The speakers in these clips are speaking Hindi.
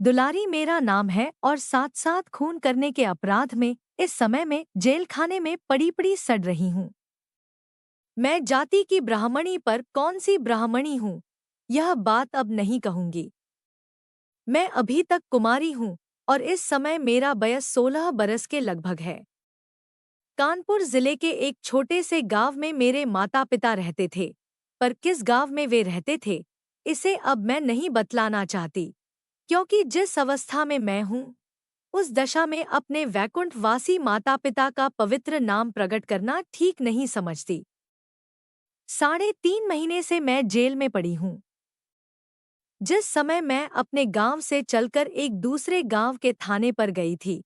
दुलारी मेरा नाम है और साथ साथ खून करने के अपराध में इस समय में जेल खाने में पड़ी पड़ी सड़ रही हूँ। मैं जाति की ब्राह्मणी पर कौन सी ब्राह्मणी हूँ, यह बात अब नहीं कहूंगी। मैं अभी तक कुमारी हूँ और इस समय मेरा वयस 16 बरस के लगभग है। कानपुर जिले के एक छोटे से गांव में मेरे माता पिता रहते थे, पर किस गांव में वे रहते थे, इसे अब मैं नहीं बतलाना चाहती, क्योंकि जिस अवस्था में मैं हूँ, उस दशा में अपने वैकुंठवासी माता पिता का पवित्र नाम प्रकट करना ठीक नहीं समझती। 3.5 महीने से मैं जेल में पड़ी हूँ। जिस समय मैं अपने गांव से चलकर एक दूसरे गांव के थाने पर गई थी,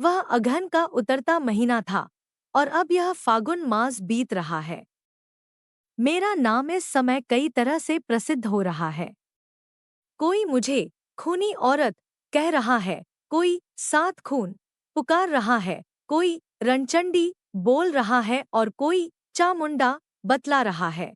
वह अगहन का उतरता महीना था और अब यह फागुन मास बीत रहा है। मेरा नाम इस समय कई तरह से प्रसिद्ध हो रहा है। कोई मुझे खूनी औरत कह रहा है, कोई सात खून पुकार रहा है, कोई रणचंडी बोल रहा है और कोई चामुंडा बतला रहा है।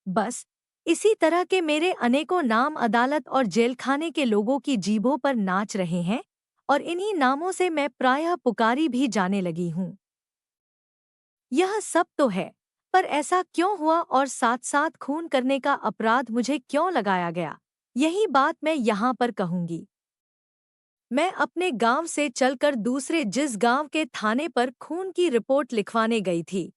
बस इसी तरह के मेरे अनेकों नाम अदालत और जेलखाने के लोगों की जीभों पर नाच रहे हैं और इन्हीं नामों से मैं प्रायः पुकारी भी जाने लगी हूँ। यह सब तो है, पर ऐसा क्यों हुआ और साथ साथ खून करने का अपराध मुझे क्यों लगाया गया, यही बात मैं यहाँ पर कहूँगी। मैं अपने गांव से चलकर दूसरे जिस गांव के थाने पर खून की रिपोर्ट लिखवाने गई थी,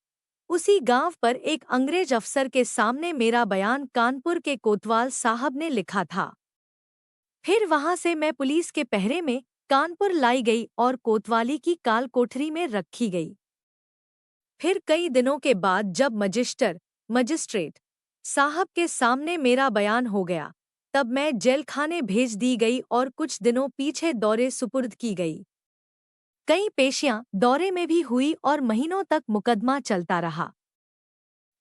उसी गांव पर एक अंग्रेज अफसर के सामने मेरा बयान कानपुर के कोतवाल साहब ने लिखा था। फिर वहां से मैं पुलिस के पहरे में कानपुर लाई गई और कोतवाली की काल कोठरी में रखी गई। फिर कई दिनों के बाद जब मजिस्ट्रेट साहब के सामने मेरा बयान हो गया, तब मैं जेलखाने भेज दी गई और कुछ दिनों पीछे दौरे सुपुर्द की गई। कई पेशियां दौरे में भी हुई और महीनों तक मुकदमा चलता रहा।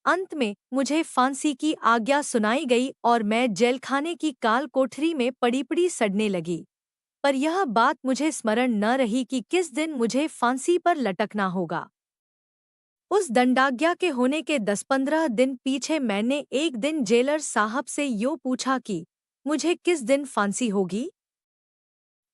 अंत में मुझे फांसी की आज्ञा सुनाई गई और मैं जेलखाने की काल कोठरी में पड़ी पड़ी सड़ने लगी। पर यह बात मुझे स्मरण न रही कि किस दिन मुझे फांसी पर लटकना होगा। उस दंडाज्ञा के होने के 10-15 दिन पीछे मैंने एक दिन जेलर साहब से यूं पूछा कि मुझे किस दिन फांसी होगी।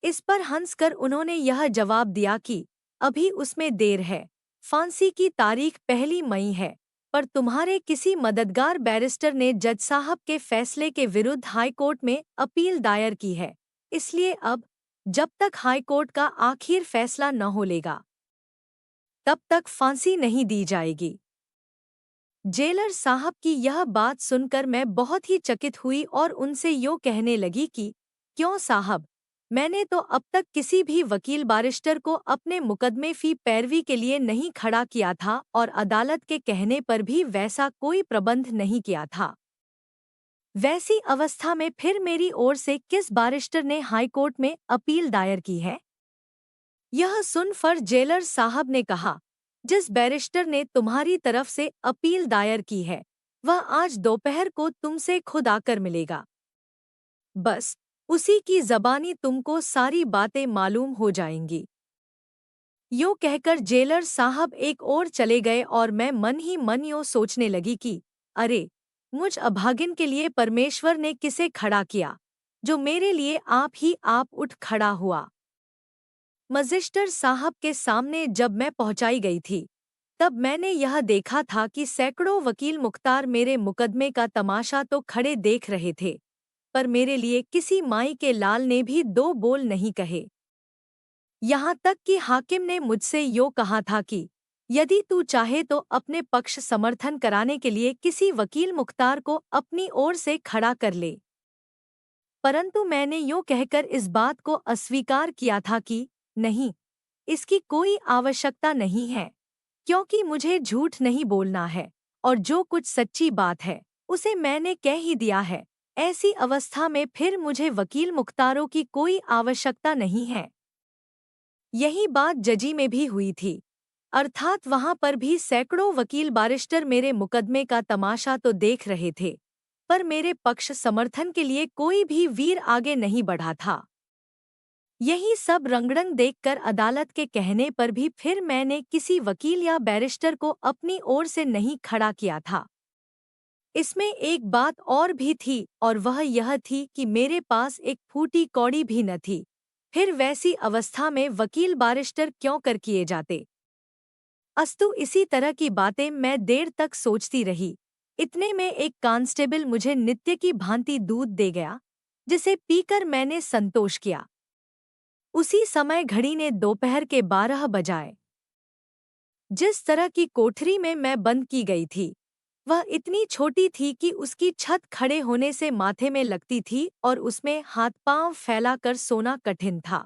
इस पर हंसकर उन्होंने यह जवाब दिया कि अभी उसमें देर है, फांसी की तारीख 1 मई है, पर तुम्हारे किसी मददगार बैरिस्टर ने जज साहब के फैसले के विरुद्ध हाईकोर्ट में अपील दायर की है, इसलिए अब जब तक हाईकोर्ट का आखिर फैसला न हो लेगा, तब तक फांसी नहीं दी जाएगी। जेलर साहब की यह बात सुनकर मैं बहुत ही चकित हुई और उनसे यूं कहने लगी कि क्यों साहब, मैंने तो अब तक किसी भी वकील बारिस्टर को अपने मुकदमे फी पैरवी के लिए नहीं खड़ा किया था और अदालत के कहने पर भी वैसा कोई प्रबंध नहीं किया था। वैसी अवस्था में फिर मेरी ओर से किस बारिस्टर ने हाईकोर्ट में अपील दायर की है? यह सुन फर जेलर साहब ने कहा, जिस बैरिस्टर ने तुम्हारी तरफ से अपील दायर की है, वह आज दोपहर को तुमसे खुद आकर मिलेगा। बस उसी की ज़बानी तुमको सारी बातें मालूम हो जाएंगी। यूं कहकर जेलर साहब एक ओर चले गए और मैं मन ही मन यूं सोचने लगी कि अरे, मुझ अभागिन के लिए परमेश्वर ने किसे खड़ा किया, जो मेरे लिए आप उठ खड़ा हुआ। मजिस्टर साहब के सामने जब मैं पहुंचाई गई थी, तब मैंने यह देखा था कि सैकड़ों वकील मुख्तार मेरे मुकदमे का तमाशा तो खड़े देख रहे थे, पर मेरे लिए किसी माई के लाल ने भी दो बोल नहीं कहे। यहाँ तक कि हाकिम ने मुझसे यो कहा था कि यदि तू चाहे तो अपने पक्ष समर्थन कराने के लिए किसी वकील मुख्तार को अपनी ओर से खड़ा कर ले। परंतु मैंने यूं कहकर इस बात को अस्वीकार किया था कि नहीं, इसकी कोई आवश्यकता नहीं है, क्योंकि मुझे झूठ नहीं बोलना है और जो कुछ सच्ची बात है उसे मैंने कह ही दिया है। ऐसी अवस्था में फिर मुझे वकील मुख्तारों की कोई आवश्यकता नहीं है। यही बात जजी में भी हुई थी, अर्थात वहां पर भी सैकड़ों वकील बारिस्टर मेरे मुकदमे का तमाशा तो देख रहे थे, पर मेरे पक्ष समर्थन के लिए कोई भी वीर आगे नहीं बढ़ा था। यही सब रंगड़ंग देखकर अदालत के कहने पर भी फिर मैंने किसी वकील या बैरिस्टर को अपनी ओर से नहीं खड़ा किया था। इसमें एक बात और भी थी, और वह यह थी कि मेरे पास एक फूटी कौड़ी भी न थी। फिर वैसी अवस्था में वकील बारिस्टर क्यों कर किए जाते? अस्तु, इसी तरह की बातें मैं देर तक सोचती रही। इतने में एक कांस्टेबल मुझे नित्य की भांति दूध दे गया, जिसे पीकर मैंने संतोष किया। उसी समय घड़ी ने दोपहर के 12 बजाए। जिस तरह की कोठरी में मैं बंद की गई थी, वह इतनी छोटी थी कि उसकी छत खड़े होने से माथे में लगती थी और उसमें हाथ पांव फैलाकर सोना कठिन था।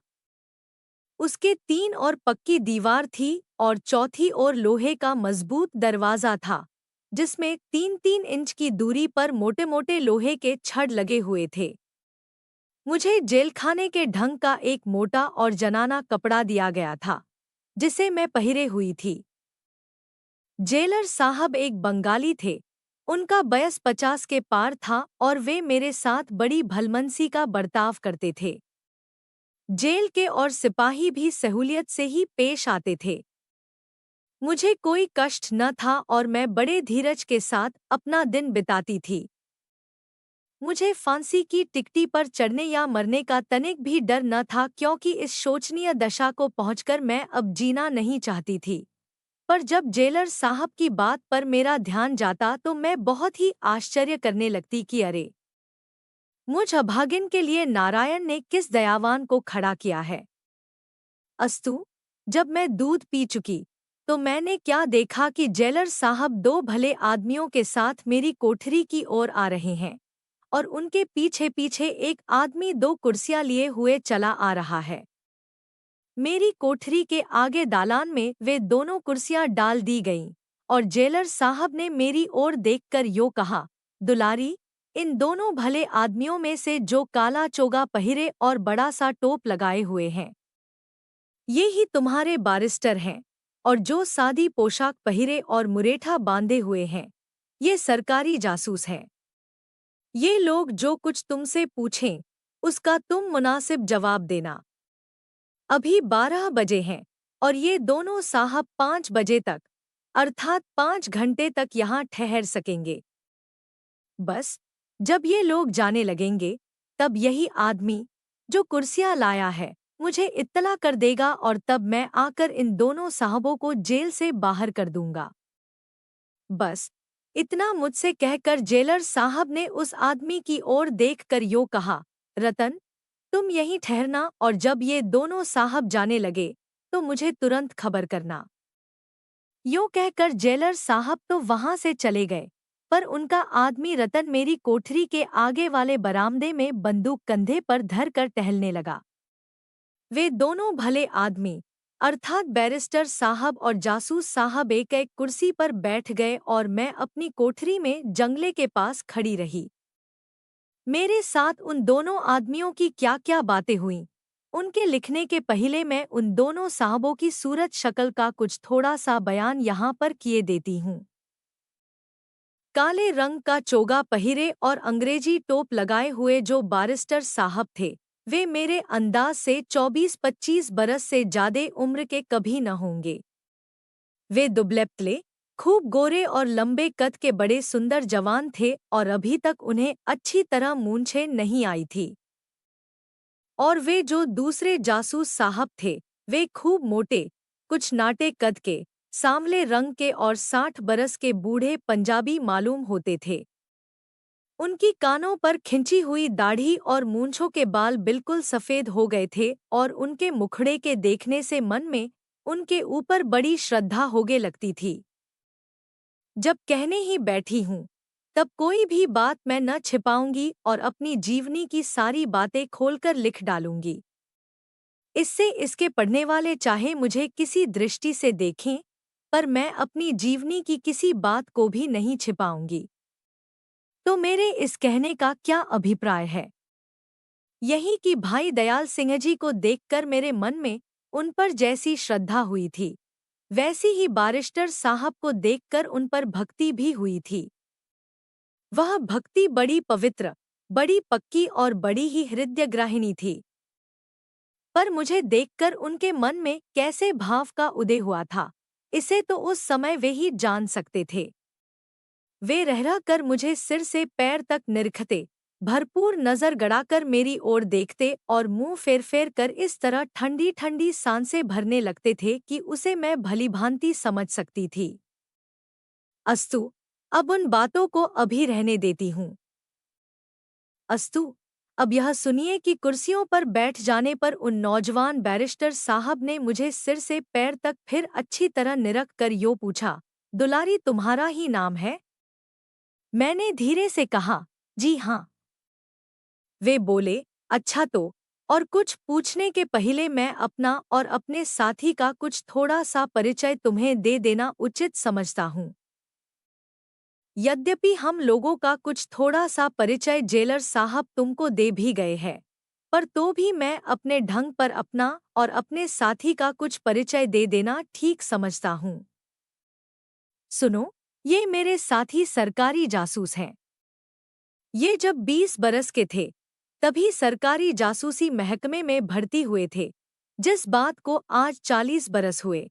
उसके 3 और पक्की दीवार थी और चौथी ओर लोहे का मजबूत दरवाजा था, जिसमें 3-3 इंच की दूरी पर मोटे-मोटे लोहे के छड़ लगे हुए थे। मुझे जेलखाने के ढंग का एक मोटा और जनाना कपड़ा दिया गया था, जिसे मैं पहिरे हुई थी। जेलर साहब एक बंगाली थे। उनका बयस 50 के पार था और वे मेरे साथ बड़ी भलमनसी का बर्ताव करते थे। जेल के और सिपाही भी सहूलियत से ही पेश आते थे। मुझे कोई कष्ट न था और मैं बड़े धीरज के साथ अपना दिन बिताती थी। मुझे फांसी की टिकटी पर चढ़ने या मरने का तनिक भी डर न था, क्योंकि इस शोचनीय दशा को पहुंचकर मैं अब जीना नहीं चाहती थी। पर जब जेलर साहब की बात पर मेरा ध्यान जाता तो मैं बहुत ही आश्चर्य करने लगती कि अरे, मुझ अभागिन के लिए नारायण ने किस दयावान को खड़ा किया है। अस्तु, जब मैं दूध पी चुकी तो मैंने क्या देखा कि जेलर साहब 2 भले आदमियों के साथ मेरी कोठरी की ओर आ रहे हैं, और उनके पीछे पीछे एक आदमी 2 कुर्सियां लिए हुए चला आ रहा है। मेरी कोठरी के आगे दालान में वे दोनों कुर्सियां डाल दी गईं, और जेलर साहब ने मेरी ओर देखकर यो कहा, दुलारी, इन दोनों भले आदमियों में से जो काला चोगा पहिरे और बड़ा सा टोप लगाए हुए हैं, ये ही तुम्हारे बारिस्टर हैं, और जो सादी पोशाक पहिरे और मुरेठा बांधे हुए हैं, ये सरकारी जासूस हैं। ये लोग जो कुछ तुमसे पूछें, उसका तुम मुनासिब जवाब देना। अभी 12 बजे हैं, और ये दोनों साहब 5 बजे तक, अर्थात 5 घंटे तक यहाँ ठहर सकेंगे। बस, जब ये लोग जाने लगेंगे, तब यही आदमी, जो कुर्सियाँ लाया है, मुझे इत्तला कर देगा, और तब मैं आकर इन दोनों साहबों को जेल से बाहर कर दूंगा। बस, इतना मुझसे कहकर जेलर साहब ने उस आदमी की ओर देखकर यो कहा, रतन, तुम यहीं ठहरना, और जब ये दोनों साहब जाने लगे तो मुझे तुरंत खबर करना। यो कहकर जेलर साहब तो वहां से चले गए, पर उनका आदमी रतन मेरी कोठरी के आगे वाले बरामदे में बंदूक कंधे पर धर कर टहलने लगा। वे दोनों भले आदमी, अर्थात बैरिस्टर साहब और जासूस साहब एक एक कुर्सी पर बैठ गए, और मैं अपनी कोठरी में जंगले के पास खड़ी रही। मेरे साथ उन दोनों आदमियों की क्या क्या बातें हुईं, उनके लिखने के पहले मैं उन दोनों साहबों की सूरत शक्ल का कुछ थोड़ा सा बयान यहाँ पर किए देती हूँ। काले रंग का चोगा पहिरे और अंग्रेजी टोप लगाए हुए जो बारिस्टर साहब थे, वे मेरे अंदाज से 24-25 बरस से ज्यादा उम्र के कभी न होंगे। वे दुबले-पतले, खूब गोरे और लंबे कद के बड़े सुंदर जवान थे, और अभी तक उन्हें अच्छी तरह मूंछें नहीं आई थी। और वे जो दूसरे जासूस साहब थे, वे खूब मोटे, कुछ नाटे कद के, सांवले रंग के और 60 बरस के बूढ़े पंजाबी मालूम होते थे। उनकी कानों पर खिंची हुई दाढ़ी और मूंछों के बाल बिल्कुल सफ़ेद हो गए थे, और उनके मुखड़े के देखने से मन में उनके ऊपर बड़ी श्रद्धा होगे लगती थी। जब कहने ही बैठी हूँ, तब कोई भी बात मैं न छिपाऊंगी और अपनी जीवनी की सारी बातें खोलकर लिख डालूंगी। इससे इसके पढ़ने वाले चाहे मुझे किसी दृष्टि से देखें, पर मैं अपनी जीवनी की किसी बात को भी नहीं छिपाऊंगी। तो मेरे इस कहने का क्या अभिप्राय है? यही कि भाई दयाल सिंह जी को देखकर मेरे मन में उन पर जैसी श्रद्धा हुई थी, वैसी ही बारिस्टर साहब को देखकर उन पर भक्ति भी हुई थी। वह भक्ति बड़ी पवित्र, बड़ी पक्की और बड़ी ही हृदयग्राहिणी थी। पर मुझे देखकर उनके मन में कैसे भाव का उदय हुआ था, इसे तो उस समय वे ही जान सकते थे। वे रह कर मुझे सिर से पैर तक निरखते, भरपूर नजर गड़ाकर मेरी ओर देखते और मुंह फेर फेर कर इस तरह ठंडी ठंडी सांसें भरने लगते थे कि उसे मैं भलीभांति समझ सकती थी। अस्तु, अब उन बातों को अभी रहने देती हूँ। अस्तु, अब यह सुनिए कि कुर्सियों पर बैठ जाने पर उन नौजवान बैरिस्टर साहब ने मुझे सिर से पैर तक फिर अच्छी तरह निरख कर यो पूछा, दुलारी तुम्हारा ही नाम है? मैंने धीरे से कहा, जी हाँ। वे बोले, अच्छा तो, और कुछ पूछने के पहले मैं अपना और अपने साथी का कुछ थोड़ा सा परिचय तुम्हें दे देना उचित समझता हूँ। यद्यपि हम लोगों का कुछ थोड़ा सा परिचय जेलर साहब तुमको दे भी गए हैं, पर तो भी मैं अपने ढंग पर अपना और अपने साथी का कुछ परिचय दे देना ठीक समझता हूँ। सुनो, ये मेरे साथी सरकारी जासूस हैं। ये जब 20 बरस के थे, तभी सरकारी जासूसी महकमे में भर्ती हुए थे, जिस बात को आज 40 बरस हुए।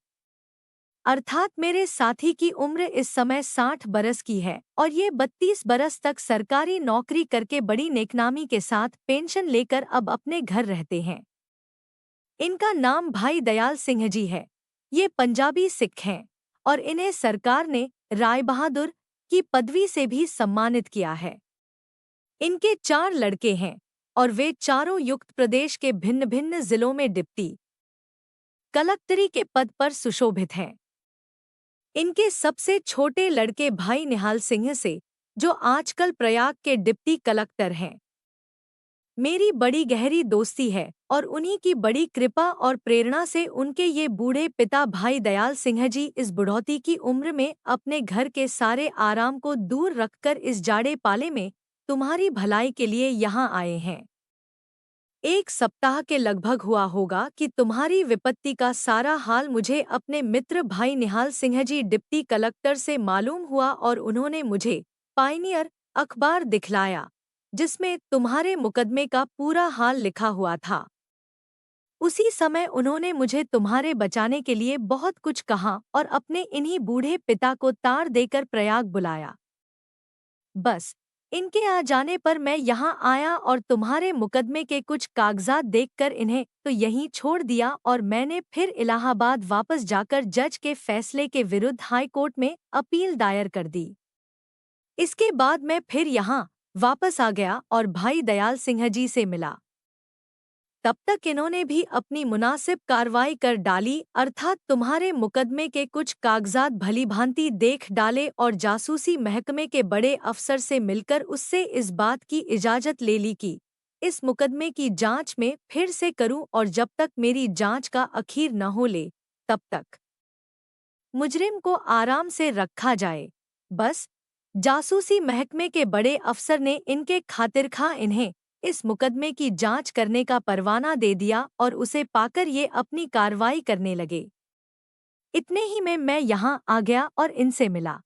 अर्थात मेरे साथी की उम्र इस समय 60 बरस की है और ये 32 बरस तक सरकारी नौकरी करके बड़ी नेकनामी के साथ पेंशन लेकर अब अपने घर रहते हैं। इनका नाम भाई दयाल सिंह जी है। ये पंजाबी सिख हैं और इन्हें सरकार ने राय बहादुर की पदवी से भी सम्मानित किया है। इनके 4 लड़के हैं और वे चारों युक्त प्रदेश के भिन्न भिन्न जिलों में डिप्टी कलेक्टरी के पद पर सुशोभित हैं। इनके सबसे छोटे लड़के भाई निहाल सिंह से, जो आजकल प्रयाग के डिप्टी कलेक्टर हैं, मेरी बड़ी गहरी दोस्ती है और उन्हीं की बड़ी कृपा और प्रेरणा से उनके ये बूढ़े पिता भाई दयाल सिंह जी इस बुढ़ौती की उम्र में अपने घर के सारे आराम को दूर रखकर इस जाड़े पाले में तुम्हारी भलाई के लिए यहाँ आए हैं। 1 सप्ताह के लगभग हुआ होगा कि तुम्हारी विपत्ति का सारा हाल मुझे अपने मित्र भाई निहाल सिंह जी डिप्टी कलेक्टर से मालूम हुआ और उन्होंने मुझे पायनियर अखबार दिखलाया, जिसमें तुम्हारे मुकदमे का पूरा हाल लिखा हुआ था। उसी समय उन्होंने मुझे तुम्हारे बचाने के लिए बहुत कुछ कहा और अपने इन्हीं बूढ़े पिता को तार देकर प्रयाग बुलाया। बस इनके आ जाने पर मैं यहाँ आया और तुम्हारे मुकदमे के कुछ कागजात देखकर इन्हें तो यहीं छोड़ दिया और मैंने फिर इलाहाबाद वापस जाकर जज के फैसले के विरुद्ध हाई कोर्ट में अपील दायर कर दी। इसके बाद मैं फिर यहाँ वापस आ गया और भाई दयाल सिंह जी से मिला। तब तक इन्होंने भी अपनी मुनासिब कार्रवाई कर डाली, अर्थात तुम्हारे मुकदमे के कुछ कागजात भलीभांति देख डाले और जासूसी महकमे के बड़े अफसर से मिलकर उससे इस बात की इजाजत ले ली कि इस मुकदमे की जांच में फिर से करूं और जब तक मेरी जांच का आखिर न हो ले तब तक मुजरिम को आराम से रखा जाए। बस जासूसी महकमे के बड़े अफसर ने इनके खातिरखा इन्हें इस मुकदमे की जांच करने का परवाना दे दिया और उसे पाकर ये अपनी कार्रवाई करने लगे। इतने ही में मैं यहाँ आ गया और इनसे मिला।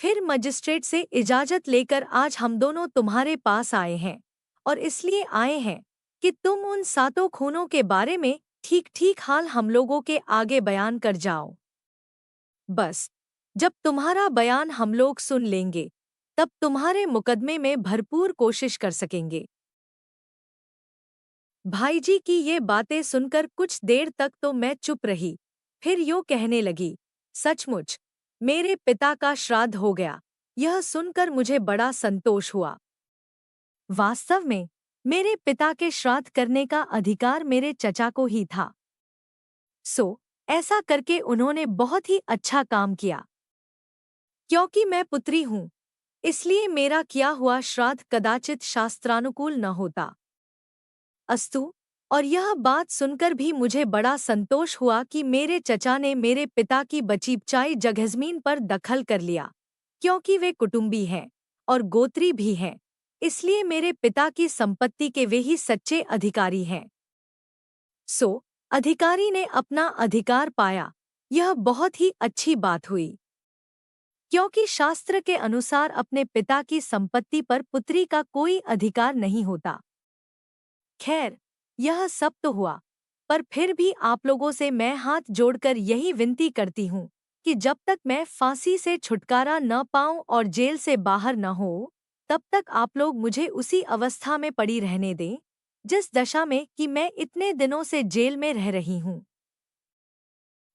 फिर मजिस्ट्रेट से इजाजत लेकर आज हम दोनों तुम्हारे पास आए हैं और इसलिए आए हैं कि तुम उन 7 खूनों के बारे में ठीक ठीक हाल हम लोगों के आगे बयान कर जाओ। बस जब तुम्हारा बयान हम लोग सुन लेंगे तब तुम्हारे मुकदमे में भरपूर कोशिश कर सकेंगे। भाईजी की ये बातें सुनकर कुछ देर तक तो मैं चुप रही, फिर यूँ कहने लगी, सचमुच मेरे पिता का श्राद्ध हो गया। यह सुनकर मुझे बड़ा संतोष हुआ। वास्तव में मेरे पिता के श्राद्ध करने का अधिकार मेरे चचा को ही था। ऐसा करके उन्होंने बहुत ही अच्छा काम किया। क्योंकि मैं पुत्री हूँ, इसलिए मेरा किया हुआ श्राद्ध कदाचित शास्त्रानुकूल न होता। अस्तु, और यह बात सुनकर भी मुझे बड़ा संतोष हुआ कि मेरे चचा ने मेरे पिता की बचीबचाई जगहजमीन पर दखल कर लिया, क्योंकि वे कुटुंबी हैं और गोत्री भी हैं, इसलिए मेरे पिता की संपत्ति के वे ही सच्चे अधिकारी हैं। अधिकारी ने अपना अधिकार पाया, यह बहुत ही अच्छी बात हुई, क्योंकि शास्त्र के अनुसार अपने पिता की संपत्ति पर पुत्री का कोई अधिकार नहीं होता। खैर, यह सब तो हुआ, पर फिर भी आप लोगों से मैं हाथ जोड़कर यही विनती करती हूँ कि जब तक मैं फांसी से छुटकारा न पाऊं और जेल से बाहर न हो, तब तक आप लोग मुझे उसी अवस्था में पड़ी रहने दें, जिस दशा में कि मैं इतने दिनों से जेल में रह रही हूं।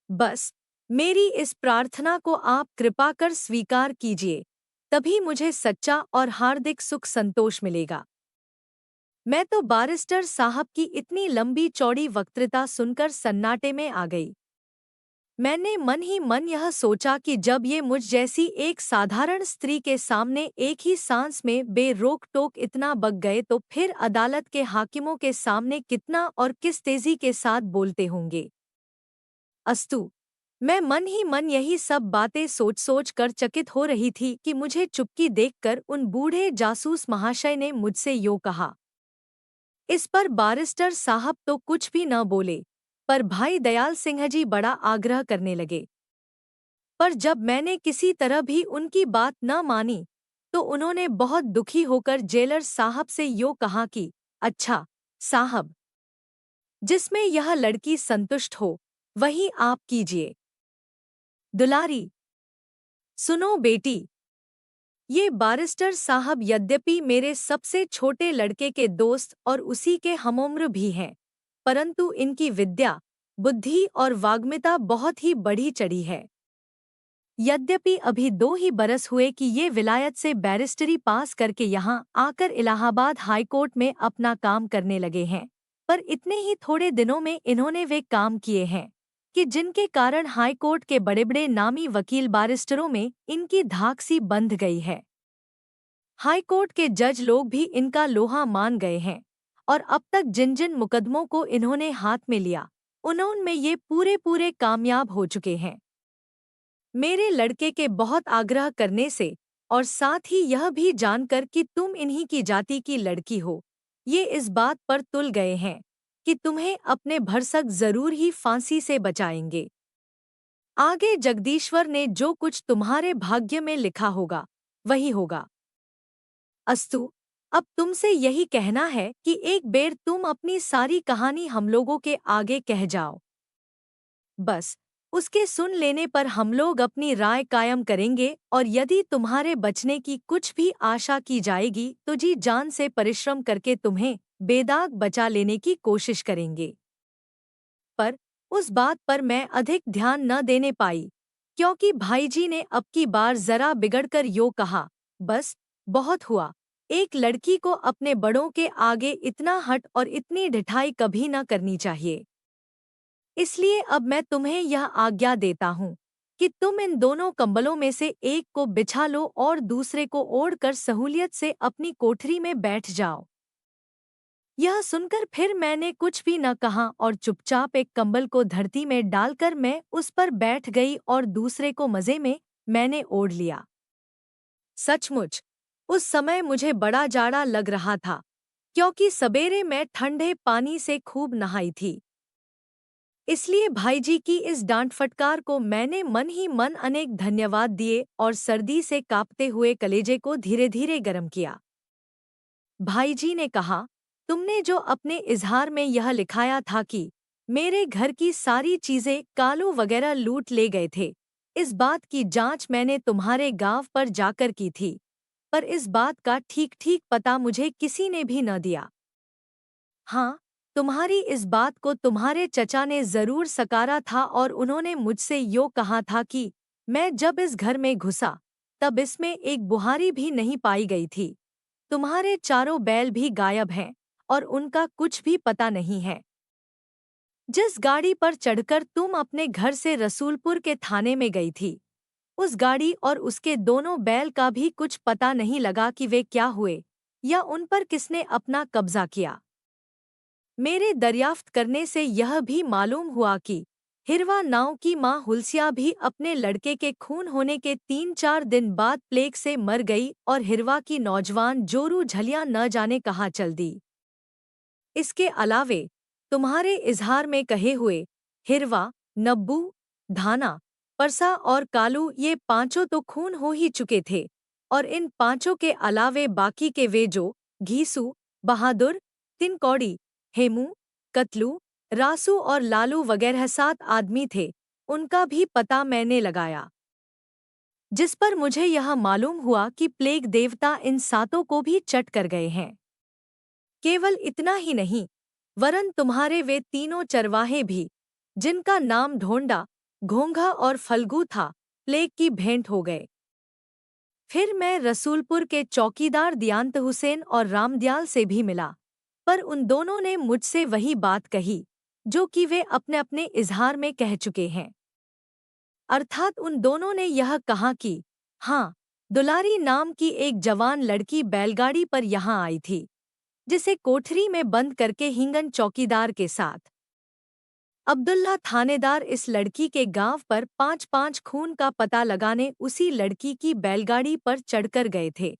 बस मेरी इस प्रार्थना को आप कृपा कर स्वीकार कीजिए, तभी मुझे सच्चा और हार्दिक सुख संतोष मिलेगा। मैं तो बैरिस्टर साहब की इतनी लंबी चौड़ी वक्तृता सुनकर सन्नाटे में आ गई। मैंने मन ही मन यह सोचा कि जब ये मुझ जैसी एक साधारण स्त्री के सामने एक ही सांस में बेरोक टोक इतना बक गए तो फिर अदालत के हाकिमों के सामने कितना और किस तेजी के साथ बोलते होंगे। अस्तु, मैं मन ही मन यही सब बातें सोच सोच कर चकित हो रही थी कि मुझे चुपकी देखकर उन बूढ़े जासूस महाशय ने मुझसे यूं कहा। इस पर बैरिस्टर साहब तो कुछ भी न बोले, पर भाई दयाल सिंह जी बड़ा आग्रह करने लगे। पर जब मैंने किसी तरह भी उनकी बात न मानी, तो उन्होंने बहुत दुखी होकर जेलर साहब से यूं कहा कि अच्छा साहब, जिसमें यह लड़की संतुष्ट हो वही आप कीजिए। दुलारी, सुनो बेटी, ये बैरिस्टर साहब यद्यपि मेरे सबसे छोटे लड़के के दोस्त और उसी के हमउम्र भी हैं, परंतु इनकी विद्या, बुद्धि और वाग्मिता बहुत ही बढ़ी चढ़ी है। यद्यपि अभी 2 ही बरस हुए कि ये विलायत से बैरिस्टरी पास करके यहाँ आकर इलाहाबाद हाईकोर्ट में अपना काम करने लगे हैं, पर इतने ही थोड़े दिनों में इन्होंने वे काम किए हैं कि जिनके कारण हाईकोर्ट के बड़े बड़े नामी वकील बैरिस्टरों में इनकी धाक सी बंध गई है। हाईकोर्ट के जज लोग भी इनका लोहा मान गए हैं, और अब तक जिन जिन मुकदमों को इन्होंने हाथ में लिया, उनमें ये पूरे पूरे कामयाब हो चुके हैं। मेरे लड़के के बहुत आग्रह करने से और साथ ही यह भी जानकर कि तुम इन्हीं की जाति की लड़की हो, ये इस बात पर तुल गए हैं कि तुम्हें अपने भरसक जरूर ही फांसी से बचाएंगे। आगे जगदीश्वर ने जो कुछ तुम्हारे भाग्य में लिखा होगा वही होगा। अस्तु, अब तुमसे यही कहना है कि एक बेर तुम अपनी सारी कहानी हम लोगों के आगे कह जाओ। बस उसके सुन लेने पर हम लोग अपनी राय कायम करेंगे, और यदि तुम्हारे बचने की कुछ भी आशा की जाएगी तो जी जान से परिश्रम करके तुम्हें बेदाग बचा लेने की कोशिश करेंगे। पर उस बात पर मैं अधिक ध्यान न देने पाई, क्योंकि भाईजी ने अब की बार जरा बिगड़कर यूं कहा, बस बहुत हुआ, एक लड़की को अपने बड़ों के आगे इतना हट और इतनी ढिठाई कभी न करनी चाहिए। इसलिए अब मैं तुम्हें यह आज्ञा देता हूँ कि तुम इन दोनों कंबलों में से एक को बिछा लो और दूसरे को ओढ़कर सहूलियत से अपनी कोठरी में बैठ जाओ। यह सुनकर फिर मैंने कुछ भी न कहा और चुपचाप एक कंबल को धरती में डालकर मैं उस पर बैठ गई और दूसरे को मजे में मैंने ओढ़ लिया। सचमुच उस समय मुझे बड़ा जाड़ा लग रहा था, क्योंकि सवेरे मैं ठंडे पानी से खूब नहाई थी। इसलिए भाईजी की इस डांट फटकार को मैंने मन ही मन अनेक धन्यवाद दिए और सर्दी से कांपते हुए कलेजे को धीरे धीरे गर्म किया। भाईजी ने कहा, तुमने जो अपने इजहार में यह लिखाया था कि मेरे घर की सारी चीजें कालू वगैरह लूट ले गए थे, इस बात की जांच मैंने तुम्हारे गांव पर जाकर की थी, पर इस बात का ठीक ठीक पता मुझे किसी ने भी न दिया। हाँ, तुम्हारी इस बात को तुम्हारे चचा ने जरूर सकारा था, और उन्होंने मुझसे यूं कहा था कि मैं जब इस घर में घुसा तब इसमें एक बुहारी भी नहीं पाई गई थी। तुम्हारे चारों बैल भी गायब हैं और उनका कुछ भी पता नहीं है। जिस गाड़ी पर चढ़कर तुम अपने घर से रसूलपुर के थाने में गई थी, उस गाड़ी और उसके दोनों बैल का भी कुछ पता नहीं लगा कि वे क्या हुए या उन पर किसने अपना कब्जा किया। मेरे दरियाफ्त करने से यह भी मालूम हुआ कि हिरवा नाव की माँ हुलसिया भी अपने लड़के के खून होने के 3-4 दिन बाद प्लेग से मर गई, और हिरवा की नौजवान जोरू झलियां न जाने कहाँ चल दी। इसके अलावे तुम्हारे इजहार में कहे हुए हिरवा, नब्बू, धाना, परसा और कालू ये पांचों तो खून हो ही चुके थे, और इन पांचों के अलावे बाकी के वे जो घीसू, बहादुर, तिनकौड़ी, हेमू, कतलू, रासू और लालू वगैरह 7 आदमी थे, उनका भी पता मैंने लगाया, जिस पर मुझे यह मालूम हुआ कि प्लेग देवता इन 7 को भी चट कर गए हैं। केवल इतना ही नहीं, वरन तुम्हारे वे तीनों चरवाहे भी, जिनका नाम ढोंडा, घोंघा और फल्गू था, प्लेग की भेंट हो गए। फिर मैं रसूलपुर के चौकीदार दियांत हुसैन और रामदयाल से भी मिला, पर उन दोनों ने मुझसे वही बात कही जो कि वे अपने अपने इजहार में कह चुके हैं। अर्थात उन दोनों ने यह कहा कि हाँ, दुलारी नाम की एक जवान लड़की बैलगाड़ी पर यहाँ आई थी, जिसे कोठरी में बंद करके हिंगन चौकीदार के साथ अब्दुल्ला थानेदार इस लड़की के गांव पर 5-5 खून का पता लगाने उसी लड़की की बैलगाड़ी पर चढ़कर गए थे।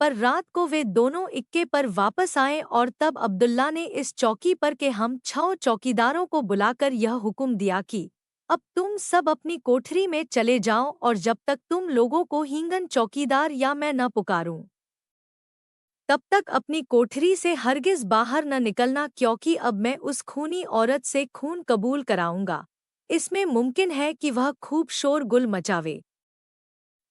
पर रात को वे दोनों इक्के पर वापस आए और तब अब्दुल्ला ने इस चौकी पर के हम 6 चौकीदारों को बुलाकर यह हुक्म दिया कि अब तुम सब अपनी कोठरी में चले जाओ और जब तक तुम लोगों को हिंगन चौकीदार या मैं न पुकारूं, तब तक अपनी कोठरी से हरगिज बाहर न निकलना, क्योंकि अब मैं उस खूनी औरत से खून कबूल कराऊंगा। इसमें मुमकिन है कि वह खूब शोरगुल मचावे।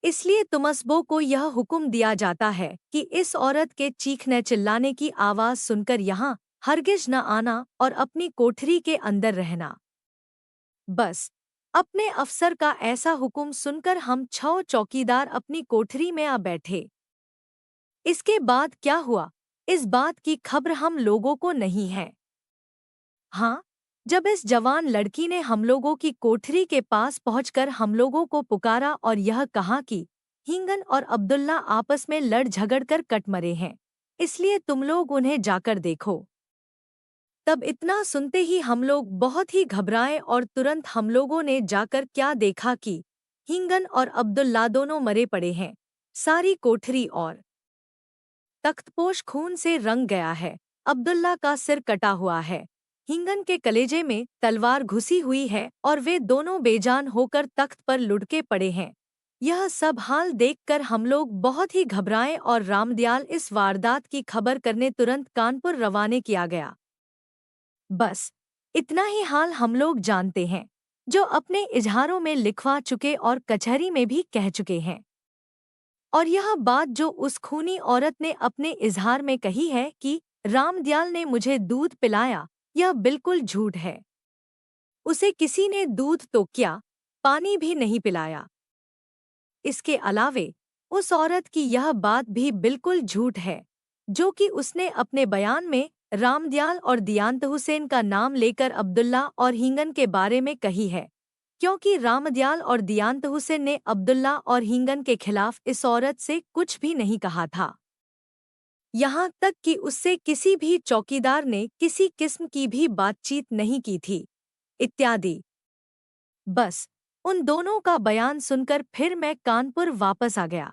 इसलिए तुमसबों को यह हुक्म दिया जाता है कि इस औरत के चीखने चिल्लाने की आवाज़ सुनकर यहाँ हरगिज न आना और अपनी कोठरी के अंदर रहना। बस अपने अफसर का ऐसा हुक्म सुनकर हम 6 चौकीदार अपनी कोठरी में आ बैठे। इसके बाद क्या हुआ, इस बात की खबर हम लोगों को नहीं है। हाँ, जब इस जवान लड़की ने हम लोगों की कोठरी के पास पहुंचकर हम लोगों को पुकारा और यह कहा कि हिंगन और अब्दुल्ला आपस में लड़ झगड़ कर कट मरे हैं, इसलिए तुम लोग उन्हें जाकर देखो। तब इतना सुनते ही हम लोग बहुत ही घबराए और तुरंत हम लोगों ने जाकर क्या देखा कि हिंगन और अब्दुल्ला दोनों मरे पड़े हैं। सारी कोठरी और तख्तपोश खून से रंग गया है। अब्दुल्ला का सिर कटा हुआ है, हिंगन के कलेजे में तलवार घुसी हुई है और वे दोनों बेजान होकर तख्त पर लुढ़के पड़े हैं। यह सब हाल देखकर हम लोग बहुत ही घबराए और रामदयाल इस वारदात की खबर करने तुरंत कानपुर रवाने किया गया। बस इतना ही हाल हम लोग जानते हैं, जो अपने इजहारों में लिखवा चुके और कचहरी में भी कह चुके हैं। और यह बात जो उस खूनी औरत ने अपने इजहार में कही है कि रामदयाल ने मुझे दूध पिलाया, यह बिल्कुल झूठ है। उसे किसी ने दूध तो क्या, पानी भी नहीं पिलाया। इसके अलावे उस औरत की यह बात भी बिल्कुल झूठ है, जो कि उसने अपने बयान में रामदयाल और दियांत हुसैन का नाम लेकर अब्दुल्ला और हिंगन के बारे में कही है, क्योंकि रामदयाल और दियांत हुसैन ने अब्दुल्ला और हिंगन के खिलाफ इस औरत से कुछ भी नहीं कहा था। यहाँ तक कि उससे किसी भी चौकीदार ने किसी किस्म की भी बातचीत नहीं की थी, इत्यादि। बस उन दोनों का बयान सुनकर फिर मैं कानपुर वापस आ गया।